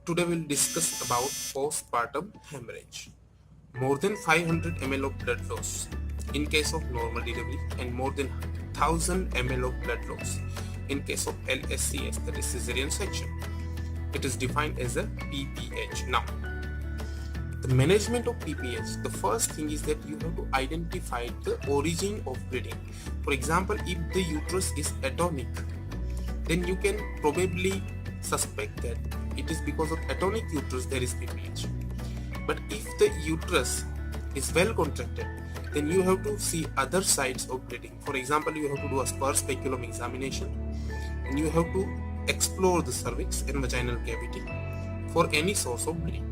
Today we'll discuss about postpartum hemorrhage. More than 500 ml of blood loss in case of normal delivery and more than 1000 ml of blood loss in case of LSCS, that is cesarean section. It is defined as a PPH. Now, the management of PPH, the first thing is that you have to identify the origin of bleeding. For example, if the uterus is atonic, then you can probably suspect that it is because of atonic uterus there is PPH. But if the uterus is well contracted, then you have to see other sides of bleeding. For example, you have to do a spur speculum examination and you have to explore the cervix and vaginal cavity for any source of bleeding.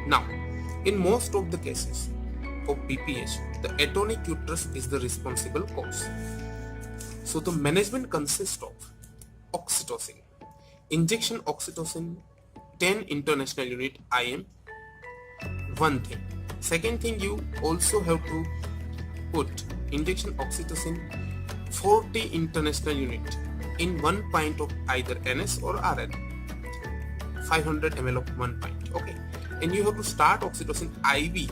Now, in most of the cases of PPH, the atonic uterus is the responsible cause. So the management consists of oxytocin. Injection oxytocin 10 international unit IM, one thing. Second thing, you also have to put injection oxytocin 40 international unit in 1 pint of either NS or RN, 500 ml of 1 pint. Okay, and you have to start oxytocin IV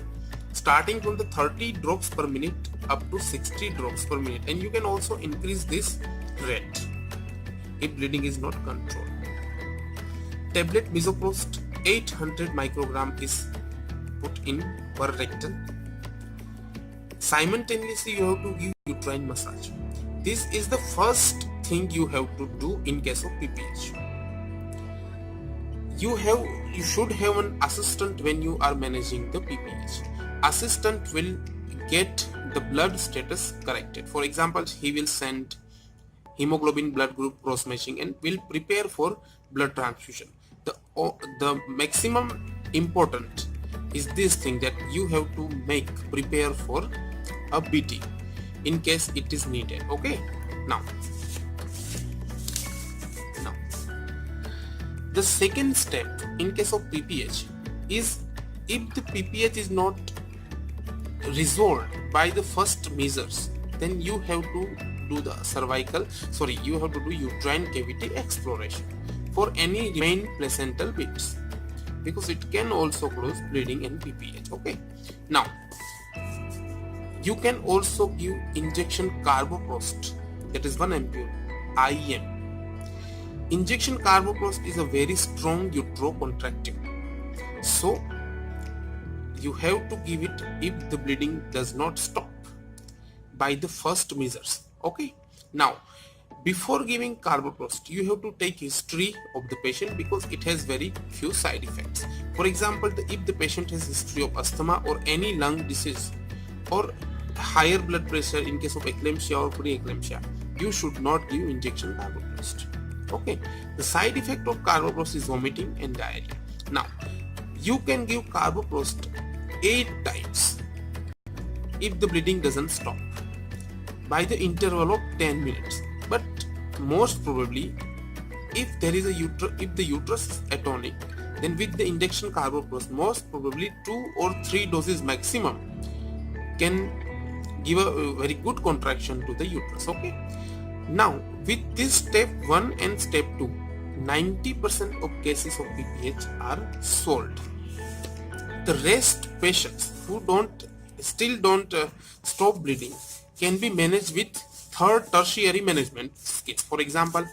starting from the 30 drops per minute up to 60 drops per minute, and you can also increase this rate if bleeding is not controlled. Tablet misoprostol 800 microgram is put in per rectal. Simultaneously, you have to give uterine massage. This is the first thing you have to do in case of PPH. You should have an assistant when you are managing the PPH. Assistant will get the blood status corrected. For example, he will send hemoglobin blood group cross matching and will prepare for blood transfusion. The maximum important is this thing that you have to prepare for a BT in case it is needed. Okay, now the second step in case of PPH is, if the PPH is not resolved by the first measures, then you have to do you have to do uterine cavity exploration for any remain placental bits, because it can also cause bleeding in PPH. Okay, now you can also give injection carboprost, that is 1 ampule IM. Injection carboprost is a very strong uterocontractive, so you have to give it if the bleeding does not stop by the first measures. Okay, now before giving carboprost, you have to take history of the patient because it has very few side effects. For example, if the patient has history of asthma or any lung disease or higher blood pressure in case of eclampsia or preeclampsia, you should not give injection carboprost. Okay, the side effect of carboprost is vomiting and diarrhea. Now, you can give carboprost 8 times if the bleeding doesn't stop by the interval of 10 minutes. But most probably, if there is if the uterus is atonic, then with the injection carboprost, most probably 2 or 3 doses maximum can give a very good contraction to the uterus. Okay, now with this step 1 and step 2, 90% of cases of PPH are solved. The rest patients who still don't stop bleeding can be managed with third tertiary management skills. For example,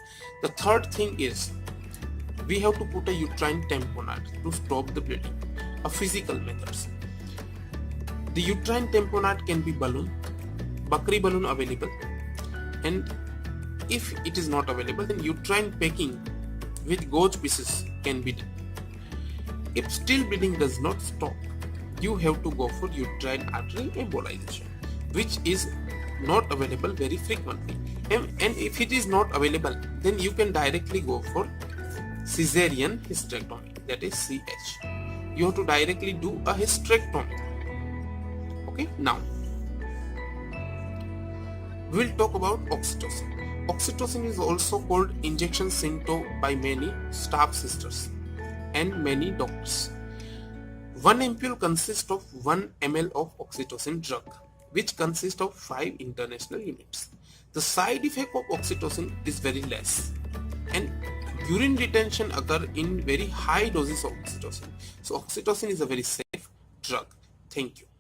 the third thing is we have to put a uterine tamponade to stop the bleeding. A physical methods. The uterine tamponade can be balloon, Bakri balloon available, and if it is not available, then uterine packing with gauge pieces can be done. If still bleeding does not stop, you have to go for uterine artery embolization, which is not available very frequently. And if it is not available, then you can directly go for cesarean hysterectomy, that is CH. You have to directly do a hysterectomy. Okay, now we will talk about oxytocin. Oxytocin is also called injection Cinto by many staff sisters and many doctors. 1 ampule consists of 1 ml of oxytocin drug, which consists of 5 international units. The side effect of oxytocin is very less, and urine retention occur in very high doses of oxytocin. So oxytocin is a very safe drug. Thank you.